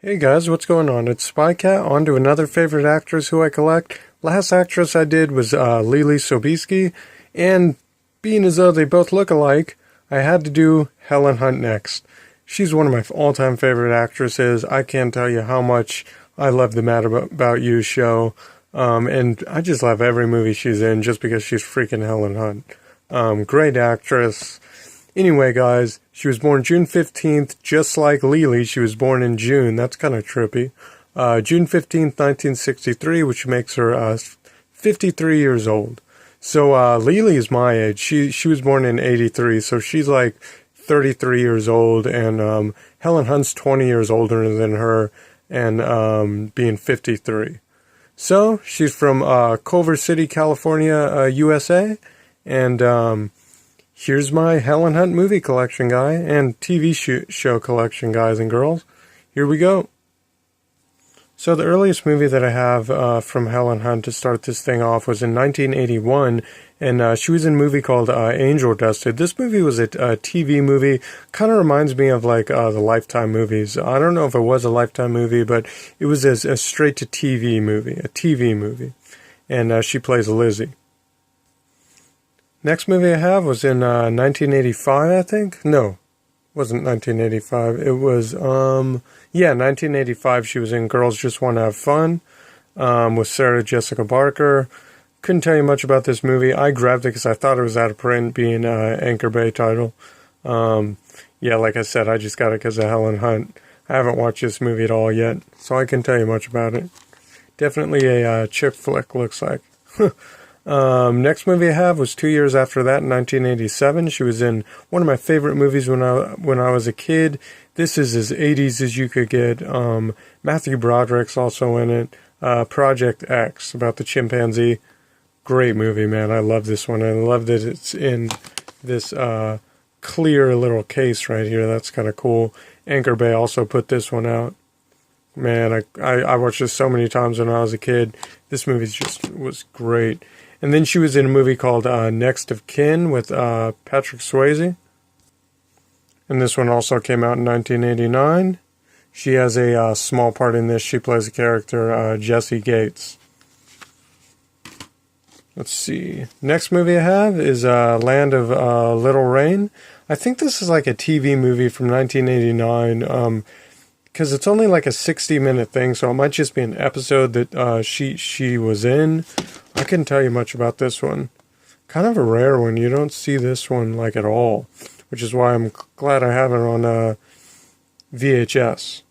Hey guys, what's going on? It's SpyCat, on to another favorite actress who I collect. Last actress I did was Lily Sobieski, and being as though they both look alike, I had to do Helen Hunt next. She's one of my all-time favorite actresses. I can't tell you how much I love the Mad About You show, and I just love every movie she's in just because she's freaking Helen Hunt. Great actress. Anyway, guys, she was born June 15th, just like Lily. She was born in June. That's kind of trippy. June 15th, 1963, which makes her 53 years old. So Lily is my age. She was born in 83, so she's like 33 years old, and Helen Hunt's 20 years older than her, and being 53. So she's from Culver City, California, USA, and here's my Helen Hunt movie collection, guy, and TV show collection, guys and girls. Here we go. So the earliest movie that I have from Helen Hunt to start this thing off was in 1981, and she was in a movie called Angel Dusted. This movie was a TV movie. Kind of reminds me of like the Lifetime movies. I don't know if it was a Lifetime movie, but it was a straight-to-TV movie, a TV movie. And she plays Lizzie. Next movie I have was in 1985, I think. No, it wasn't 1985. It was, 1985. She was in Girls Just Want to Have Fun with Sarah Jessica Parker. Couldn't tell you much about this movie. I grabbed it because I thought it was out of print, being Anchor Bay title. Like I said, I just got it because of Helen Hunt. I haven't watched this movie at all yet, so I can tell you much about it. Definitely a chick flick, looks like. Next movie I have was 2 years after that, in 1987. She was in one of my favorite movies when I was a kid. This is as 80s as you could get. Matthew Broderick's also in it. Project X, about the chimpanzee. Great movie, man. I love this one. I love that it's in this clear little case right here. That's kind of cool. Anchor Bay also put this one out. Man, I watched this so many times when I was a kid. This movie just was great. And then she was in a movie called Next of Kin with Patrick Swayze. And this one also came out in 1989. She has a small part in this. She plays the character Jessie Gates. Let's see. Next movie I have is Land of Little Rain. I think this is like a TV movie from 1989. Because it's only like a 60-minute thing, so it might just be an episode that she was in. I couldn't tell you much about this one. Kind of a rare one. You don't see this one like at all, which is why I'm glad I have it on VHS.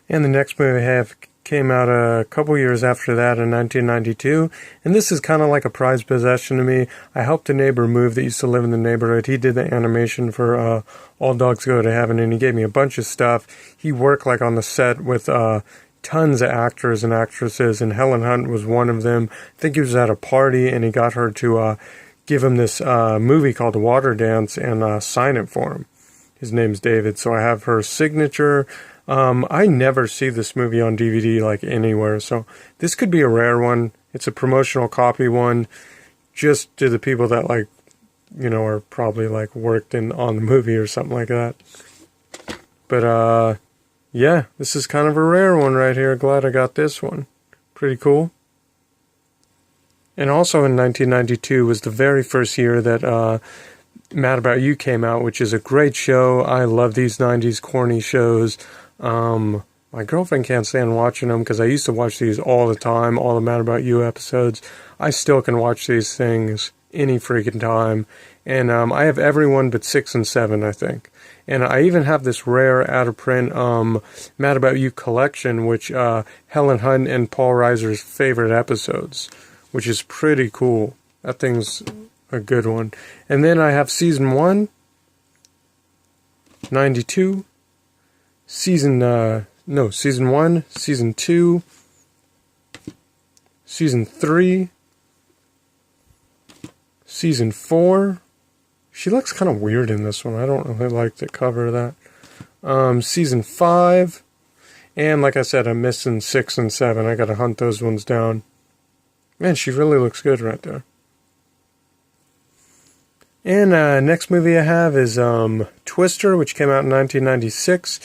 And the next movie I have came out a couple years after that in 1992, and this is kind of like a prized possession to me. I helped a neighbor move that used to live in the neighborhood. He did the animation for All Dogs Go to Heaven, and he gave me a bunch of stuff. He worked like on the set with tons of actors and actresses, and Helen Hunt was one of them. I think he was at a party, and he got her to give him this movie called Water Dance and sign it for him. His name's David, so I have her signature. I never see this movie on DVD like anywhere, so this could be a rare one. It's a promotional copy one, just to the people that like, are probably like worked on the movie or something like that. But this is kind of a rare one right here. Glad I got this one. Pretty cool. And also in 1992 was the very first year that Mad About You came out, which is a great show. I love these 90s corny shows. My girlfriend can't stand watching them because I used to watch these all the time, all the Mad About You episodes. I still can watch these things any freaking time. And I have every one but 6 and 7, I think. And I even have this rare out-of-print Mad About You collection, which Helen Hunt and Paul Reiser's favorite episodes, which is pretty cool. That thing's a good one. And then I have Season 1, 92, Season 1, Season 2, Season 3, Season 4. She looks kind of weird in this one. I don't really like the cover of that. Season 5. And like I said, I'm missing 6 and 7. I gotta hunt those ones down. Man, she really looks good right there. And next movie I have is Twister, which came out in 1996.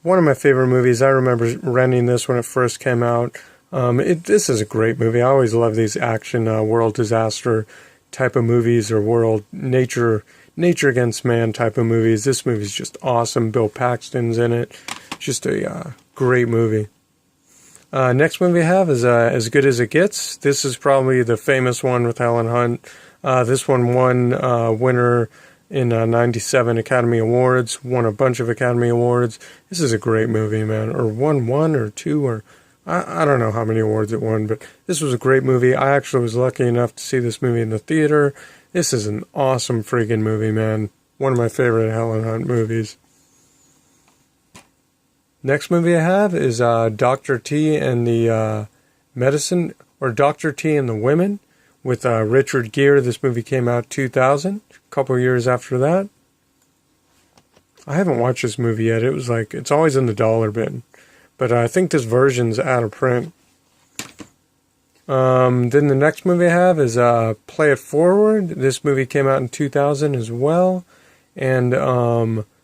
one of my favorite movies. I remember renting this when it first came out. This is a great movie. I always love these action world disaster type of movies, or world nature against man type of movies. This movie's just awesome. Bill Paxton's in it. Just a great movie. Next movie I have is As Good as It Gets. This is probably the famous one with Helen Hunt. This one won winner in 97 Academy Awards, won a bunch of Academy Awards. This is a great movie, man. Or won one or two, or I don't know how many awards it won, but this was a great movie. I actually was lucky enough to see this movie in the theater. This is an awesome freaking movie, man. One of my favorite Helen Hunt movies. Next movie I have is Dr. T and the Medicine, or Dr. T and the Women, with Richard Gere. This movie came out 2000, a couple years after that. I haven't watched this movie yet. It was like, it's always in the dollar bin. But I think this version's out of print. Then the next movie I have is Play It Forward. This movie came out in 2000 as well. And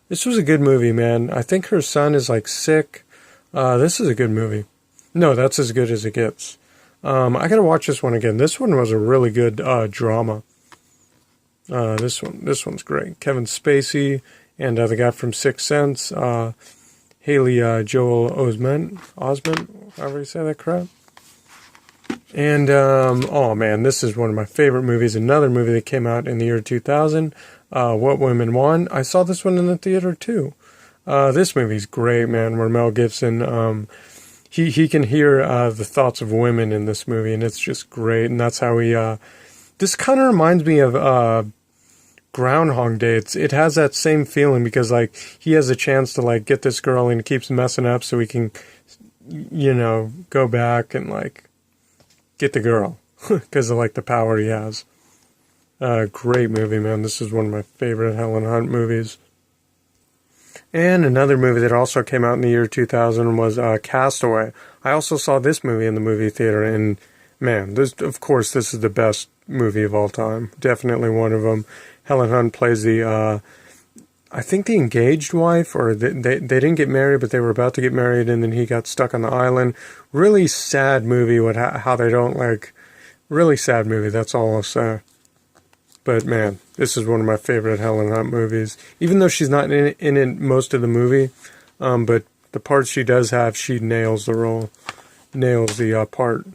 this was a good movie, man. I think her son is like sick. This is a good movie. No, that's As Good as It Gets. I gotta watch this one again. This one was a really good drama. This one's great. Kevin Spacey and the guy from Sixth Sense, Haley Joel Osment, however you say that crap. And oh man, this is one of my favorite movies. Another movie that came out in the year 2000. What Women Want. I saw this one in the theater too. This movie's great, man. Where Mel Gibson, he can hear the thoughts of women in this movie, and it's just great. And that's how he. This kind of reminds me of Groundhog Day. It has that same feeling, because like he has a chance to like get this girl and he keeps messing up so he can, go back and like get the girl because of like the power he has. Great movie, man. This is one of my favorite Helen Hunt movies. And another movie that also came out in the year 2000 was Castaway. I also saw this movie in the movie theater, and man, this is the best movie of all time. Definitely one of them. Helen Hunt plays the, I think the engaged wife, or they didn't get married, but they were about to get married, and then he got stuck on the island. Really sad movie with how they don't like, really sad movie, that's all I'll say. But man, this is one of my favorite Helen Hunt movies. Even though she's not in it most of the movie, but the parts she does have, she nails the role, nails the part.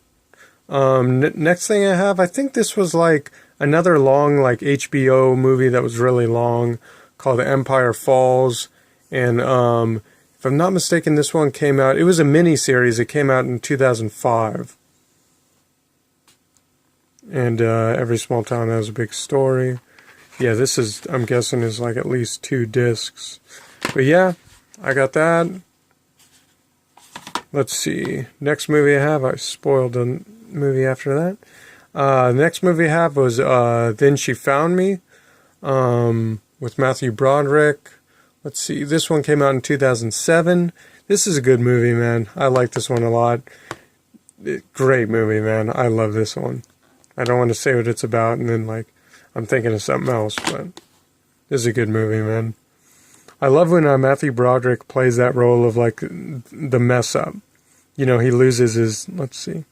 Next thing I have, I think this was like another long like HBO movie that was really long, called Empire Falls. And if I'm not mistaken, this one came out, it was a mini-series. It came out in 2005. And Every Small Town Has a Big Story. Yeah, this is, I'm guessing, is like at least 2 discs. But yeah, I got that. Let's see. Next movie I have, I spoiled the movie after that. Next movie I have was Then She Found Me, with Matthew Broderick. Let's see. This one came out in 2007. This is a good movie, man. I like this one a lot. Great movie, man. I love this one. I don't want to say what it's about, and then, like, I'm thinking of something else, but this is a good movie, man. I love when Matthew Broderick plays that role of, like, the mess up. He loses his, let's see.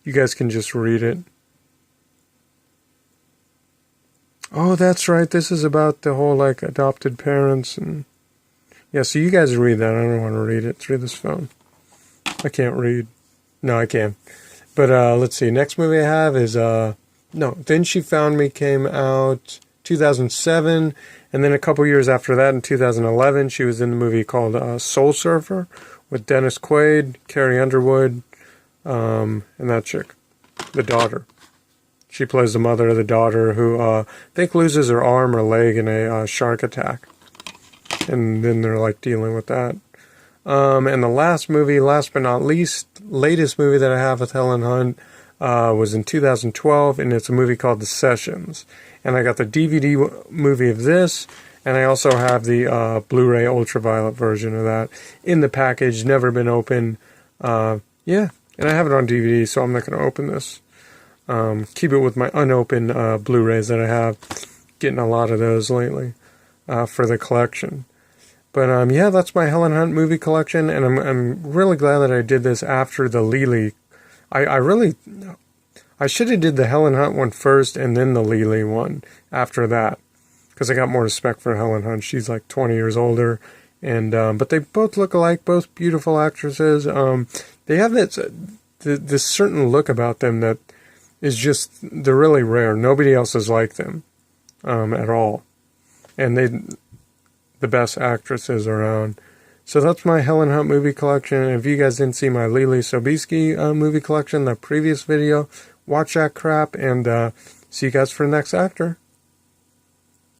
You guys can just read it. Oh, that's right. This is about the whole, like, adopted parents, and yeah, so you guys read that. I don't want to read it through this phone. I can't read. No, I can. But let's see. Next movie I have is Then She Found Me came out 2007, and then a couple years after that, in 2011, she was in the movie called Soul Surfer with Dennis Quaid, Carrie Underwood, and that chick, the daughter. She plays the mother of the daughter who I think loses her arm or leg in a shark attack, and then they're like dealing with that. And the last but not least, latest movie that I have with Helen Hunt was in 2012, and it's a movie called The Sessions. And I got the DVD movie of this, and I also have the Blu-ray ultraviolet version of that in the package, never been opened. Yeah, and I have it on DVD, so I'm not going to open this. Keep it with my unopened Blu-rays that I have. Getting a lot of those lately for the collection. But yeah, that's my Helen Hunt movie collection, and I'm really glad that I did this after the Lely. I should have did the Helen Hunt one first and then the Lely one after that, because I got more respect for Helen Hunt. She's like 20 years older, and but they both look alike, both beautiful actresses. They have this certain look about them that is just, they're really rare. Nobody else is like them at all, and the best actresses around. So that's my Helen Hunt movie collection. If you guys didn't see my Lily Sobieski movie collection, the previous video, watch that crap, and see you guys for the next actor.